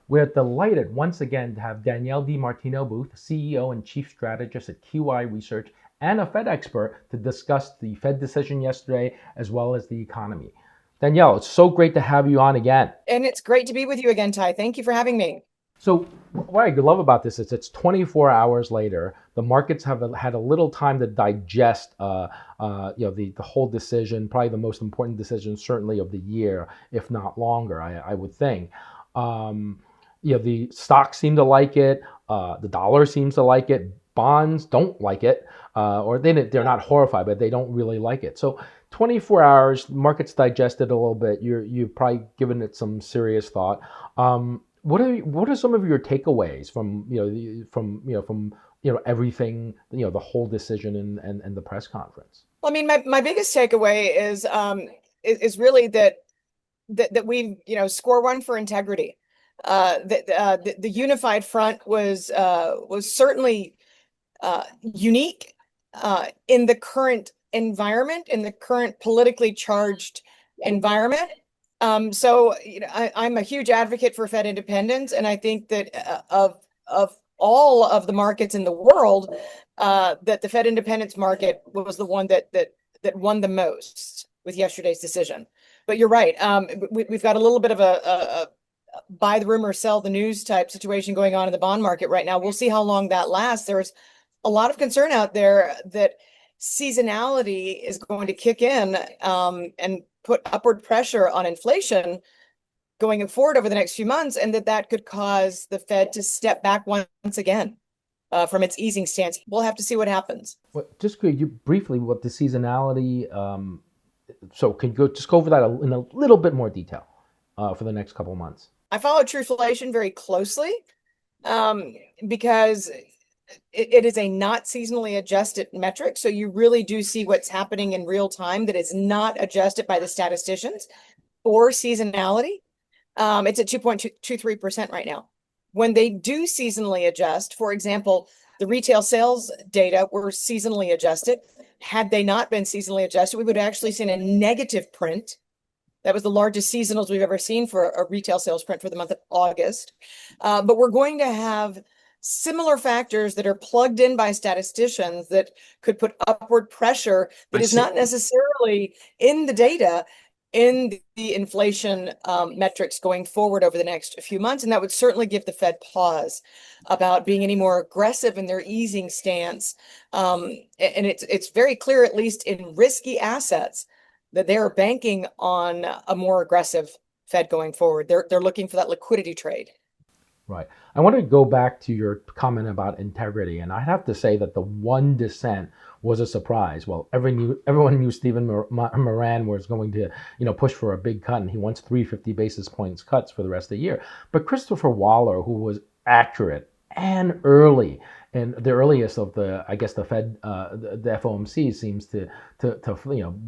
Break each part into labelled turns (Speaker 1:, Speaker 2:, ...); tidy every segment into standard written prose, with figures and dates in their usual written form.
Speaker 1: We're delighted once again to have Danielle DiMartino Booth, CEO and Chief Strategist at QI Research and a Fed expert to discuss the Fed decision yesterday as well as the economy. Danielle, it's so great to have you on again.
Speaker 2: And it's great to be with you again, Ty. Thank you for having me.
Speaker 1: So what I love about this is it's 24 hours later. The markets have had a little time to digest, the whole decision, probably the most important decision certainly of the year, if not longer. I would think. The stocks seem to like it. The dollar seems to like it. Bonds don't like it, or they're not horrified, but they don't really like it. So 24 hours, markets digested a little bit. You've probably given it some serious thought. What are some of your takeaways from everything, the whole decision and the press conference?
Speaker 2: Well, I mean, my biggest takeaway is really that we score one for integrity. The unified front was certainly unique in the current environment, in the current politically charged environment. I'm a huge advocate for Fed independence, and I think that of all of the markets in the world, that the Fed independence market was the one that won the most with yesterday's decision. But you're right. We've got a little bit of a buy the rumor, sell the news type situation going on in the bond market right now. We'll see how long that lasts. There's a lot of concern out there that seasonality is going to kick in and put upward pressure on inflation going forward over the next few months, and that could cause the Fed to step back once again from its easing stance. We'll have to see what happens.
Speaker 1: Well, just could you briefly what the seasonality? So can you just go over that in a little bit more detail for the next couple of months?
Speaker 2: I follow Trueflation very closely because it is a not seasonally adjusted metric. So you really do see what's happening in real time that is not adjusted by the statisticians or seasonality. It's at 2.23% right now. When they do seasonally adjust, for example, the retail sales data were seasonally adjusted. Had they not been seasonally adjusted, we would have actually seen a negative print. That was the largest seasonals we've ever seen for a retail sales print for the month of August. But we're going to have similar factors that are plugged in by statisticians that could put upward pressure that is not necessarily in the data in the inflation metrics going forward over the next few months. And that would certainly give the Fed pause about being any more aggressive in their easing stance. And it's very clear, at least in risky assets, that they're banking on a more aggressive Fed going forward. They're looking for that liquidity trade.
Speaker 1: Right. I want to go back to your comment about integrity, and I'd have to say that the one dissent was a surprise. Well, everyone knew Stephen Moran was going to, push for a big cut, and he wants 350 basis points cuts for the rest of the year. But Christopher Waller, who was accurate and early, and the earliest of the Fed, the FOMC seems to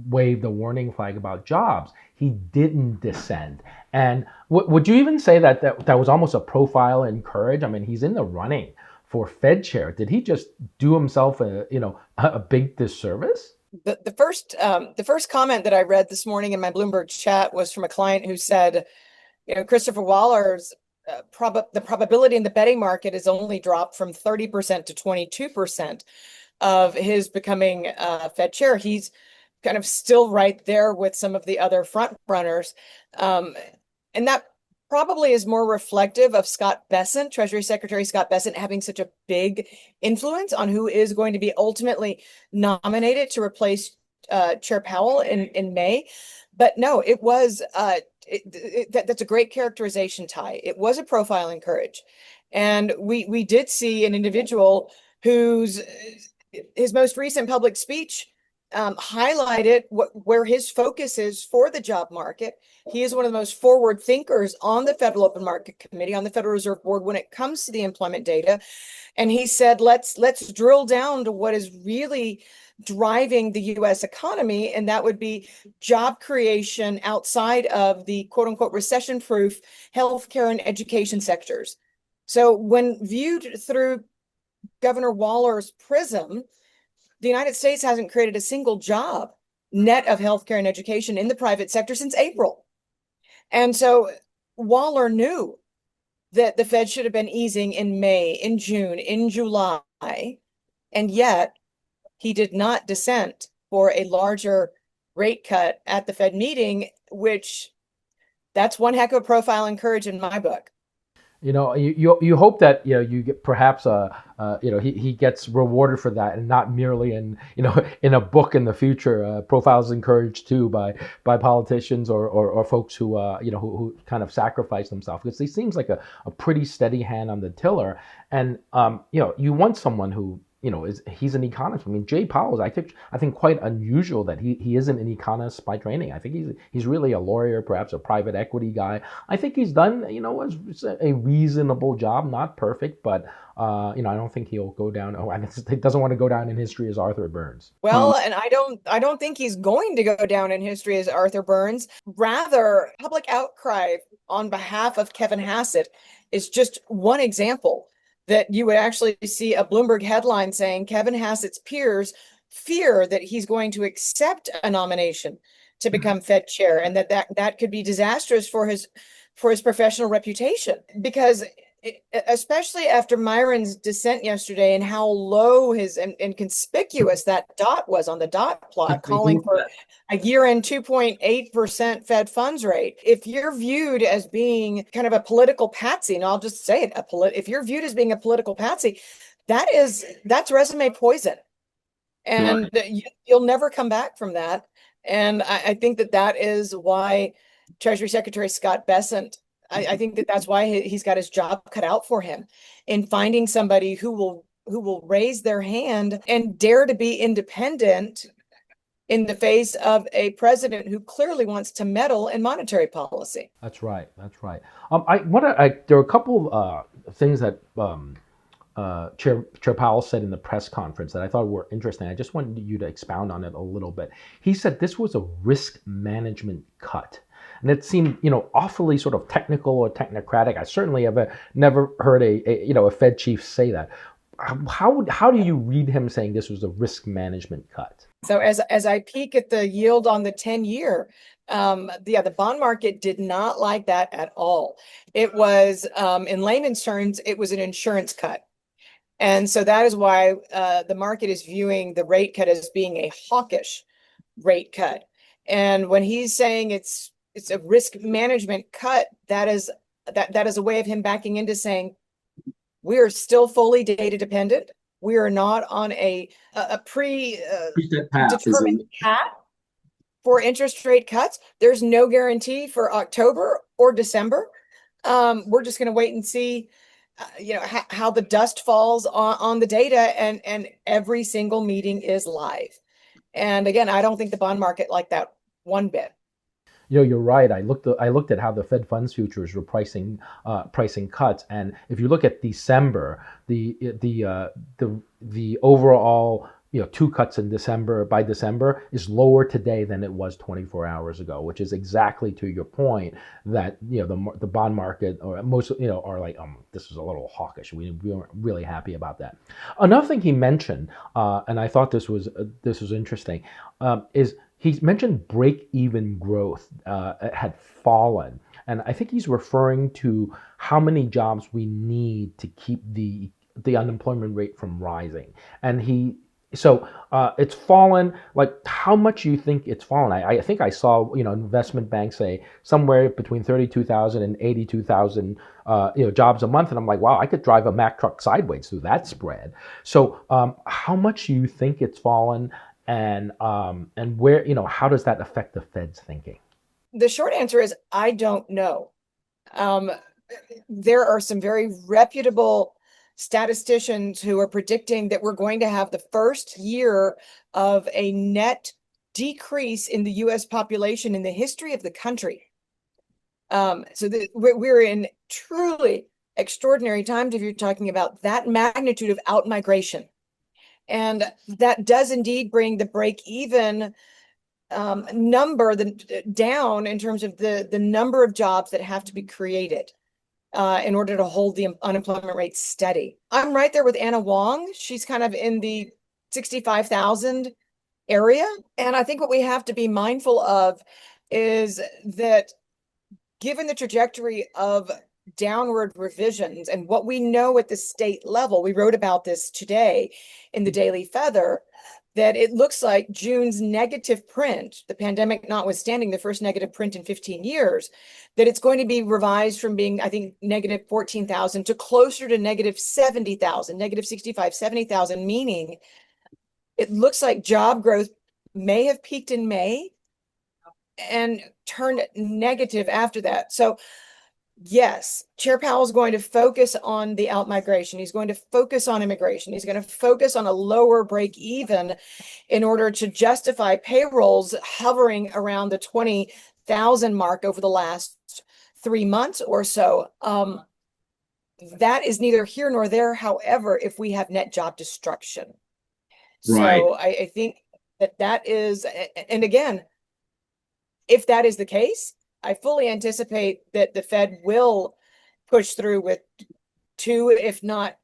Speaker 1: wave the warning flag about jobs. He didn't dissent. And would you even say that was almost a profile in courage? I mean, he's in the running for Fed chair. Did he just do himself a big disservice?
Speaker 2: The first comment that I read this morning in my Bloomberg chat was from a client who said, Christopher Waller's the probability in the betting market has only dropped from 30% to 22% of his becoming Fed chair. He's kind of still right there with some of the other front runners. And that probably is more reflective of Scott Bessent, Treasury Secretary Scott Bessent, having such a big influence on who is going to be ultimately nominated to replace Chair Powell in May. But no, it was that's a great characterization, Ty. It was a profile in courage. And we did see an individual whose his most recent public speech highlighted where his focus is for the job market. He is one of the most forward thinkers on the Federal Open Market Committee, on the Federal Reserve Board when it comes to the employment data. And he said, let's drill down to what is really driving the U.S. economy, and that would be job creation outside of the quote unquote recession-proof healthcare and education sectors. So when viewed through Governor Waller's prism, the United States hasn't created a single job net of healthcare and education in the private sector since April. And so Waller knew that the Fed should have been easing in May, in June, in July, and yet he did not dissent for a larger rate cut at the Fed meeting, which that's one heck of a profile in courage in my book.
Speaker 1: You hope that you get perhaps he gets rewarded for that, and not merely in in a book in the future. Profiles encouraged too by politicians or folks who who kind of sacrifice themselves, because he seems like a pretty steady hand on the tiller. And you want someone who he's an economist. I mean, Jay Powell is, I think quite unusual that he isn't an economist by training. I think he's really a lawyer, perhaps a private equity guy. I think he's done a reasonable job, not perfect, but I don't think he'll go down. Oh, he doesn't want to go down in history as Arthur Burns.
Speaker 2: Well, and I don't think he's going to go down in history as Arthur Burns. Rather, public outcry on behalf of Kevin Hassett is just one example that you would actually see a Bloomberg headline saying Kevin Hassett's peers fear that he's going to accept a nomination to become Fed chair, and that could be disastrous for his professional reputation. Because especially after Myron's dissent yesterday, and how low and conspicuous that dot was on the dot plot, calling for a year-end 2.8% Fed funds rate. If you're viewed as being kind of a political patsy, and I'll just say it, if you're viewed as being a political patsy, that's resume poison, and you'll never come back from that. And I think that is why Treasury Secretary Scott Bessent, I think that's why he's got his job cut out for him in finding somebody who will raise their hand and dare to be independent in the face of a president who clearly wants to meddle in monetary policy.
Speaker 1: That's right. That's right. There are a couple of things that Chair Powell said in the press conference that I thought were interesting. I just wanted you to expound on it a little bit. He said this was a risk management cut. And it seemed, awfully sort of technical or technocratic. I certainly have never heard a Fed chief say that. How do you read him saying this was a risk management cut?
Speaker 2: So as I peek at the yield on the 10-year, the bond market did not like that at all. It was, in layman's terms, it was an insurance cut. And so that is why the market is viewing the rate cut as being a hawkish rate cut. And when he's saying it's a risk management cut, that is a way of him backing into saying we are still fully data dependent. We are not on a predetermined path for interest rate cuts. There's no guarantee for October or December. We're just going to wait and see, how the dust falls on the data, and every single meeting is live. And again, I don't think the bond market liked that one bit.
Speaker 1: You're right. I looked at how the Fed funds futures were pricing cuts, and if you look at December, the overall 2 cuts in December by December is lower today than it was 24 hours ago, which is exactly to your point that the bond market, or most are like, this is a little hawkish. We weren't really happy about that. Another thing he mentioned, and I thought this was interesting, is he mentioned break-even growth had fallen, and I think he's referring to how many jobs we need to keep the unemployment rate from rising, and so it's fallen. Like, how much do you think it's fallen? I think I saw investment banks say somewhere between 32,000 and 82,000 jobs a month, and I'm like, wow, I could drive a Mack truck sideways through that spread. So how much do you think it's fallen? And where, how does that affect the Fed's thinking?
Speaker 2: The short answer is I don't know. There are some very reputable statisticians who are predicting that we're going to have the first year of a net decrease in the U.S. population in the history of the country. We're in truly extraordinary times if you're talking about that magnitude of outmigration. And that does indeed bring the break-even number down in terms of the number of jobs that have to be created in order to hold the unemployment rate steady. I'm right there with Anna Wong. She's kind of in the 65,000 area. And I think what we have to be mindful of is that given the trajectory of downward revisions. And what we know at the state level, we wrote about this today in the Daily Feather, that it looks like June's negative print, the pandemic notwithstanding, the first negative print in 15 years, that it's going to be revised from being, I think, negative 14,000 to closer to negative 70,000, negative 65, 70,000, meaning it looks like job growth may have peaked in May and turned negative after that. So yes, Chair Powell is going to focus on the outmigration. He's going to focus on immigration. He's going to focus on a lower break even in order to justify payrolls hovering around the 20,000 mark over the last 3 months or so. That is neither here nor there, however, if we have net job destruction.
Speaker 3: Right.
Speaker 2: So I think that is, and again, if that is the case, I fully anticipate that the Fed will push through with 2, if not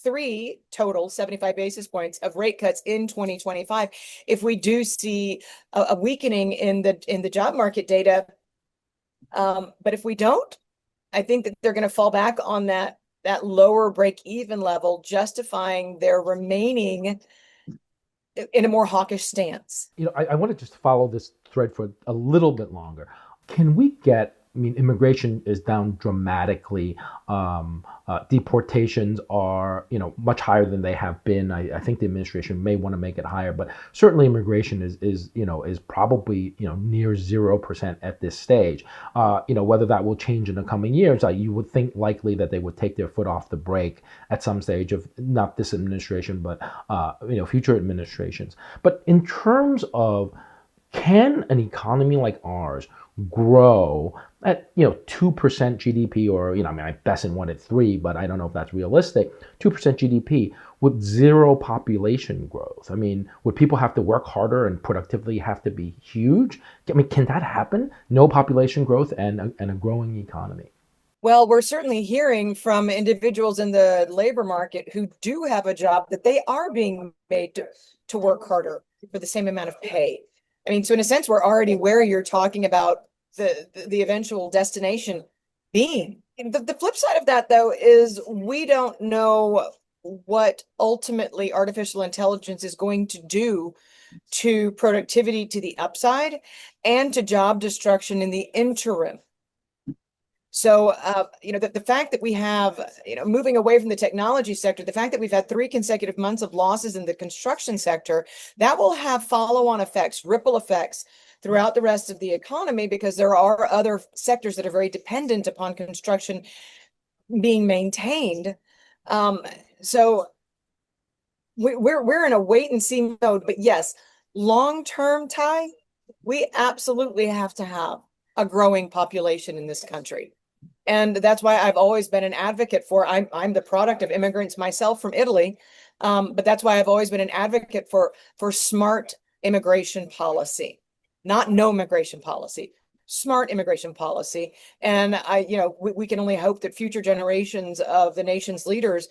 Speaker 2: 3 total 75 basis points of rate cuts in 2025. If we do see a weakening in the job market data, but if we don't, I think that they're going to fall back on that lower break even level, justifying their remaining in a more hawkish stance.
Speaker 1: I want to just follow this thread for a little bit longer. Can we get, immigration is down dramatically. Deportations are, much higher than they have been. I think the administration may want to make it higher, but certainly immigration is probably, near 0% at this stage. Whether that will change in the coming years, you would think likely that they would take their foot off the brake at some stage of not this administration, but, future administrations. But in terms of, can an economy like ours grow at 2% GDP, or I best in wanted 3, but I don't know if that's realistic. 2% GDP with zero population growth. Would people have to work harder and productivity have to be huge? Can that happen? No population growth and a growing economy.
Speaker 2: Well, we're certainly hearing from individuals in the labor market who do have a job that they are being made to work harder for the same amount of pay. So in a sense, we're already where you're talking about the eventual destination being. The flip side of that, though, is we don't know what ultimately artificial intelligence is going to do to productivity to the upside and to job destruction in the interim. So, the fact that we have, moving away from the technology sector, the fact that we've had 3 consecutive months of losses in the construction sector, that will have follow-on effects, ripple effects throughout the rest of the economy, because there are other sectors that are very dependent upon construction being maintained. So we're in a wait and see mode, but yes, long-term, Ty, we absolutely have to have a growing population in this country. And that's why I've always been an advocate for, I'm the product of immigrants myself from Italy, but that's why I've always been an advocate for smart immigration policy, not no immigration policy, smart immigration policy. And we can only hope that future generations of the nation's leaders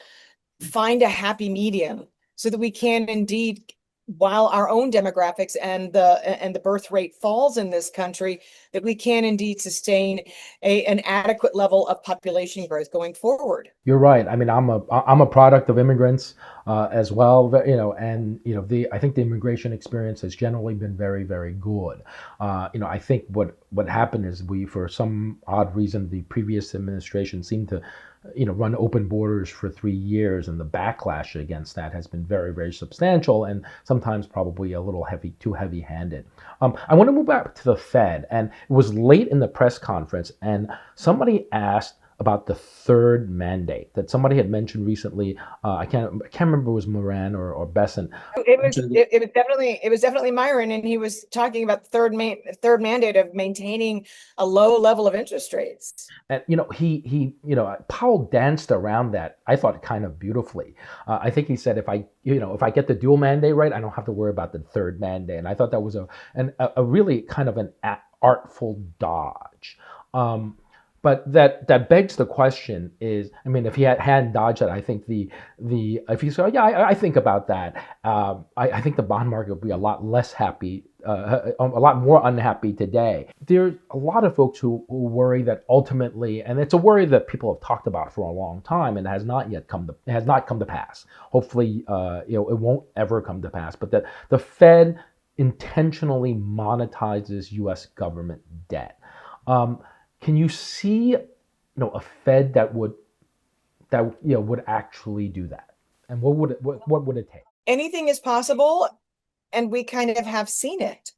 Speaker 2: find a happy medium so that we can indeed, while our own demographics and the birth rate falls in this country, that we can indeed sustain an adequate level of population growth going forward.
Speaker 1: You're right. I'm a product of immigrants as well, and I think the immigration experience has generally been very, very good. I think what happened is for some odd reason, the previous administration seemed to run open borders for 3 years, and the backlash against that has been very, very substantial, and sometimes probably a little too heavy-handed. I want to move back to the Fed, and it was late in the press conference, and somebody asked about the third mandate that somebody had mentioned recently. I can't remember if it was Moran or Besant.
Speaker 2: It was definitely Myron, and he was talking about the third mandate of maintaining a low level of interest rates.
Speaker 1: And he Powell danced around that, I thought, kind of beautifully. I think he said, if I get the dual mandate right, I don't have to worry about the third mandate. And I thought that was a really kind of an artful dodge. But that begs the question is, I mean, if he hadn't dodged it, I think if he said, yeah, I think about that, I think the bond market would be a lot less happy, a lot more unhappy today. There's a lot of folks who worry that ultimately, and it's a worry that people have talked about for a long time, and has not come to pass. Hopefully, it won't ever come to pass. But that the Fed intentionally monetizes U.S. government debt. Can you see, a Fed that would actually do that? And what would it take?
Speaker 2: Anything is possible, and we kind of have seen it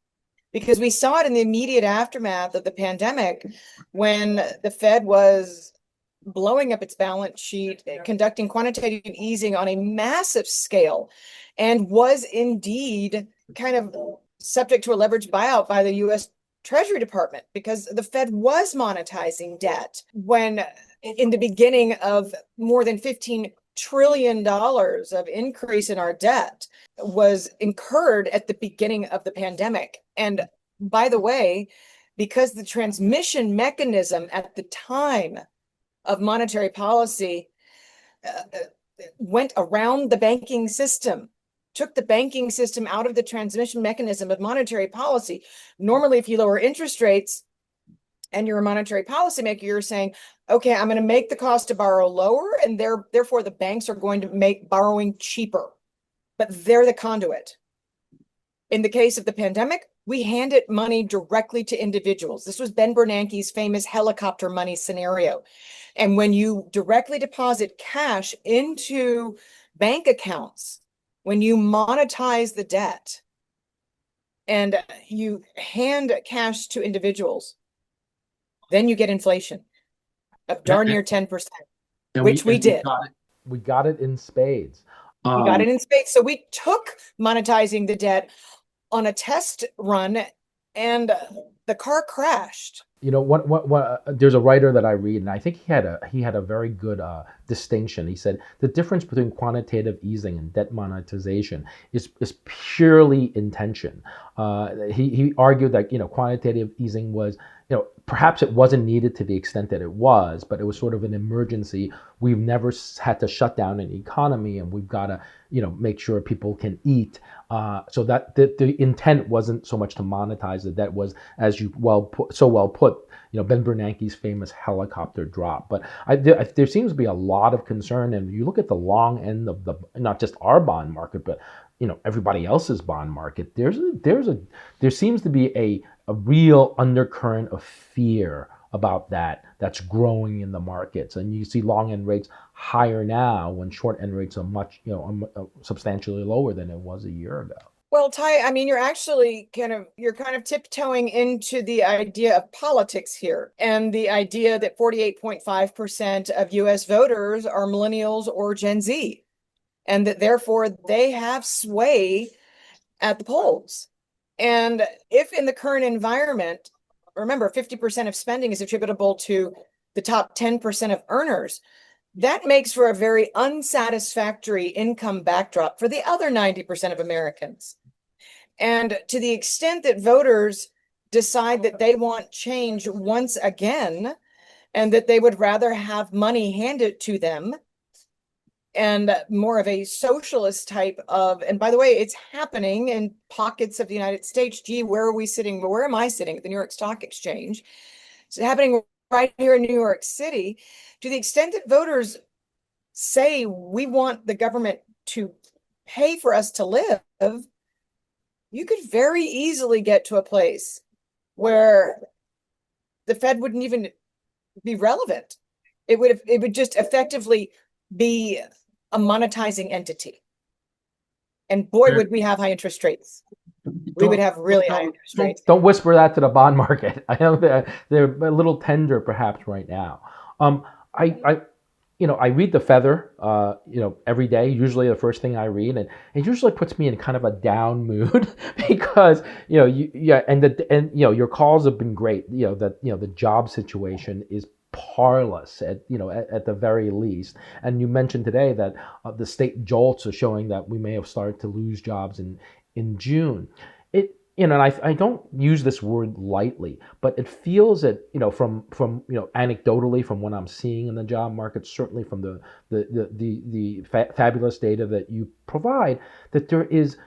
Speaker 2: because we saw it in the immediate aftermath of the pandemic when the Fed was blowing up its balance sheet, conducting quantitative easing on a massive scale, and was indeed kind of subject to a leveraged buyout by the U.S. Treasury Department because the Fed was monetizing debt when in the beginning of more than $15 trillion of increase in our debt was incurred at the beginning of the pandemic. And by the way, because the transmission mechanism at the time of monetary policy went around the banking system, took the banking system out of the transmission mechanism of monetary policy. Normally, if you lower interest rates and you're a monetary policymaker, you're saying, okay, I'm going to make the cost to borrow lower, and therefore the banks are going to make borrowing cheaper. But they're the conduit. In the case of the pandemic, we handed money directly to individuals. This was Ben Bernanke's famous helicopter money scenario. And when you directly deposit cash into bank accounts, when you monetize the debt and you hand cash to individuals, then you get inflation of darn near 10%, which we did.
Speaker 1: We got it in spades.
Speaker 2: We got it in spades. So we took monetizing the debt on a test run, and the car crashed.
Speaker 1: There's a writer that I read, and I think he had a very good distinction. He said the difference between quantitative easing and debt monetization is purely intention. He argued that quantitative easing was, perhaps it wasn't needed to the extent that it was, but it was sort of an emergency. We've never had to shut down an economy, and we've got to make sure people can eat. So that the intent wasn't so much to monetize it. That was, as you so well put, Ben Bernanke's famous helicopter drop. But there seems to be a lot of concern, and you look at the long end of not just our bond market, but everybody else's bond market. There seems to be a real undercurrent of fear about that's growing in the markets, and you see long end rates higher now when short end rates are much substantially lower than it was a year ago.
Speaker 2: Well, Ty, I mean, you're kind of tiptoeing into the idea of politics here, and the idea that 48.5% of US voters are millennials or Gen Z, and that therefore they have sway at the polls. And if in the current environment, remember, 50% of spending is attributable to the top 10% of earners, that makes for a very unsatisfactory income backdrop for the other 90% of Americans. And to the extent that voters decide that they want change once again, and that they would rather have money handed to them, and more of a socialist type of, and by the way, it's happening in pockets of the United States. Gee, where are we sitting? Where am I sitting? At the New York Stock Exchange. It's happening right here in New York City. To the extent that voters say we want the government to pay for us to live, you could very easily get to a place where the Fed wouldn't even be relevant. It would just effectively be a monetizing entity. And boy, would we have high interest rates. We would have really high interest rates.
Speaker 1: Don't whisper that to the bond market. I know that they're a little tender perhaps right now. I read The Feather, every day, usually the first thing I read, and it usually puts me in kind of a down mood because, your calls have been great. The job situation is parlous at the very least. And you mentioned today that the state jolts are showing that we may have started to lose jobs in June. and I don't use this word lightly, but it feels that, from anecdotally from what I'm seeing in the job market, certainly from the fabulous data that you provide, that there is,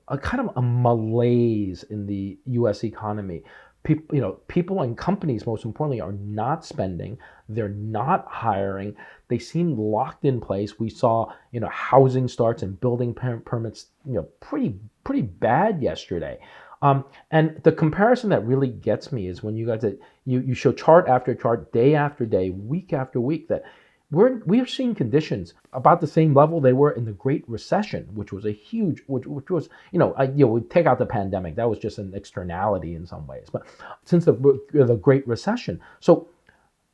Speaker 1: a kind of a malaise in the U.S. economy. People and companies, most importantly, are not spending. They're not hiring. They seem locked in place. We saw, housing starts and building permits, pretty bad yesterday. And the comparison that really gets me is when you guys you show chart after chart, day after day, week after week, that we are seeing conditions about the same level they were in the Great Recession, which was a huge, which was, we take out the pandemic, that was just an externality in some ways, but since the Great Recession. So,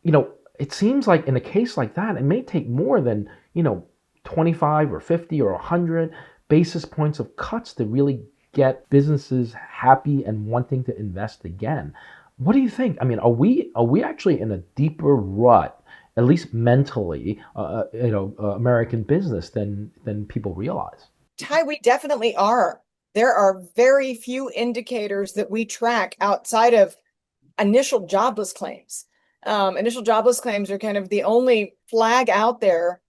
Speaker 1: it seems like in a case like that, it may take more than, 25 or 50 or 100 basis points of cuts to really get businesses happy and wanting to invest again. What do you think? I mean, are we actually in a deeper rut, at least mentally, American business than people realize?
Speaker 2: Ty, we definitely are. There are very few indicators that we track outside of initial jobless claims. Initial jobless claims are kind of the only flag out there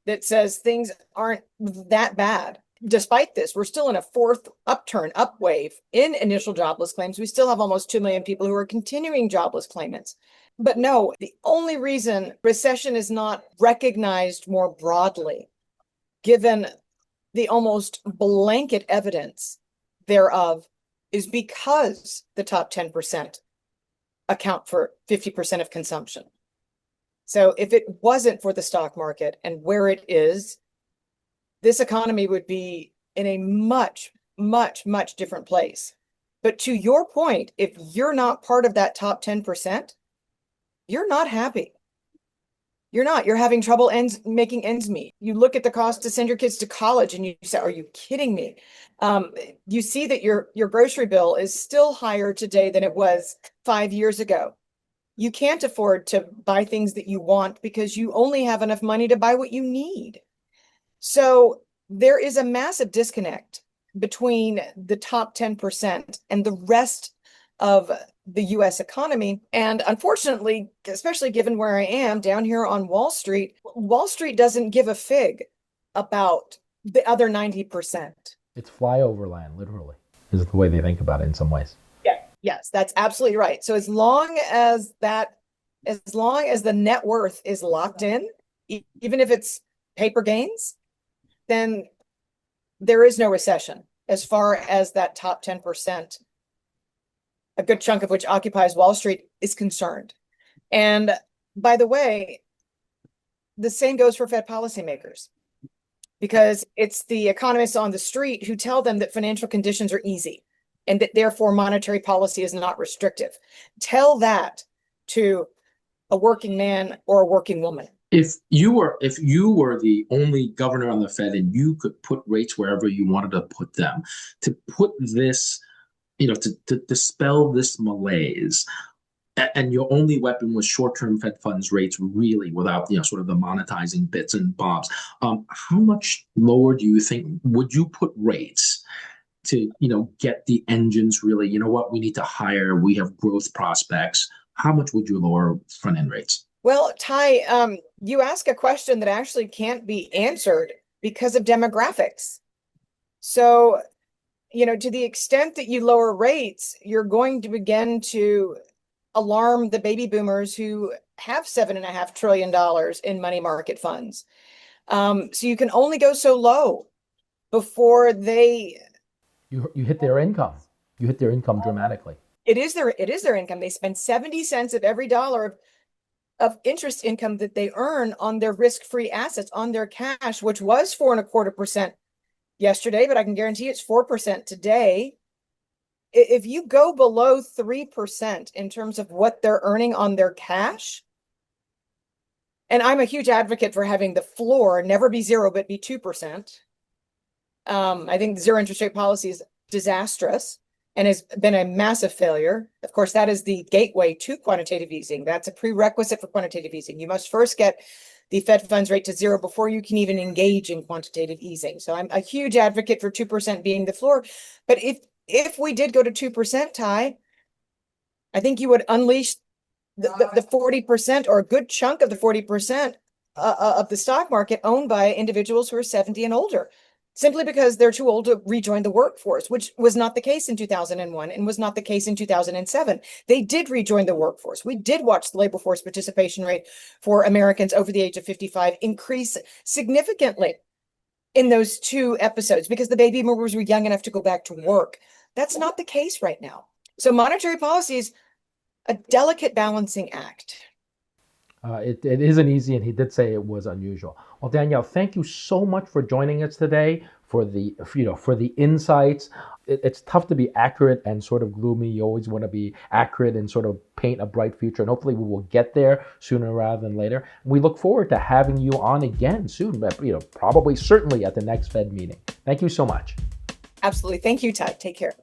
Speaker 2: that says things aren't that bad. Despite this, we're still in a fourth up wave in initial jobless claims. We still have almost 2 million people who are continuing jobless claimants. But no, the only reason recession is not recognized more broadly, given the almost blanket evidence thereof, is because the top 10% account for 50% of consumption. So if it wasn't for the stock market and where it is, this economy would be in a much, much, much different place. But to your point, if you're not part of that top 10%, you're not happy. You're having trouble making ends meet. You look at the cost to send your kids to college and you say, are you kidding me? You see that your grocery bill is still higher today than it was 5 years ago. You can't afford to buy things that you want because you only have enough money to buy what you need. So there is a massive disconnect between the top 10% and the rest of the US economy. And unfortunately, especially given where I am down here on Wall Street doesn't give a fig about the other 90%.
Speaker 1: It's flyover land, literally, is the way they think about it in some ways.
Speaker 2: Yeah. Yes, that's absolutely right. So as long as the net worth is locked in, even if it's paper gains, then there is no recession as far as that top 10%, a good chunk of which occupies Wall Street, is concerned. And by the way, the same goes for Fed policymakers, because it's the economists on the street who tell them that financial conditions are easy and that therefore monetary policy is not restrictive. Tell that to a working man or a working woman.
Speaker 3: If you were the only governor on the Fed and you could put rates wherever you wanted to put them, to put this, to dispel this malaise, and your only weapon was short-term Fed funds rates, really, without sort of the monetizing bits and bobs, how much lower do you think would you put rates to get the engines really, we need to hire, we have growth prospects? How much would you lower front-end rates?
Speaker 2: Well, Ty, you ask a question that actually can't be answered because of demographics. So, to the extent that you lower rates, you're going to begin to alarm the baby boomers who have $7.5 trillion in money market funds. So you can only go so low before
Speaker 1: you hit their income. You hit their income dramatically.
Speaker 2: It is their income. They spend 70 cents of every dollar of interest income that they earn on their risk-free assets, on their cash, which was 4.25% yesterday, but I can guarantee it's 4% today. If you go below 3% in terms of what they're earning on their cash, and I'm a huge advocate for having the floor never be 0, but be 2%. I think zero interest rate policy is disastrous and has been a massive failure. Of course, that is the gateway to quantitative easing. That's a prerequisite for quantitative easing. You must first get the Fed funds rate to 0 before you can even engage in quantitative easing. So I'm a huge advocate for 2% being the floor. But if we did go to 2%, Ty, I think you would unleash the 40% or a good chunk of the 40% of the stock market owned by individuals who are 70 and older, simply because they're too old to rejoin the workforce, which was not the case in 2001 and was not the case in 2007. They did rejoin the workforce. We did watch the labor force participation rate for Americans over the age of 55 increase significantly in those two episodes because the baby boomers were young enough to go back to work. That's not the case right now. So monetary policy is a delicate balancing act.
Speaker 1: It isn't easy, and he did say it was unusual. Well, Danielle, thank you so much for joining us today for the insights. It's tough to be accurate and sort of gloomy. You always want to be accurate and sort of paint a bright future, and hopefully we will get there sooner rather than later. We look forward to having you on again soon, but probably certainly at the next Fed meeting. Thank you so much.
Speaker 2: Absolutely. Thank you, Ty. Take care.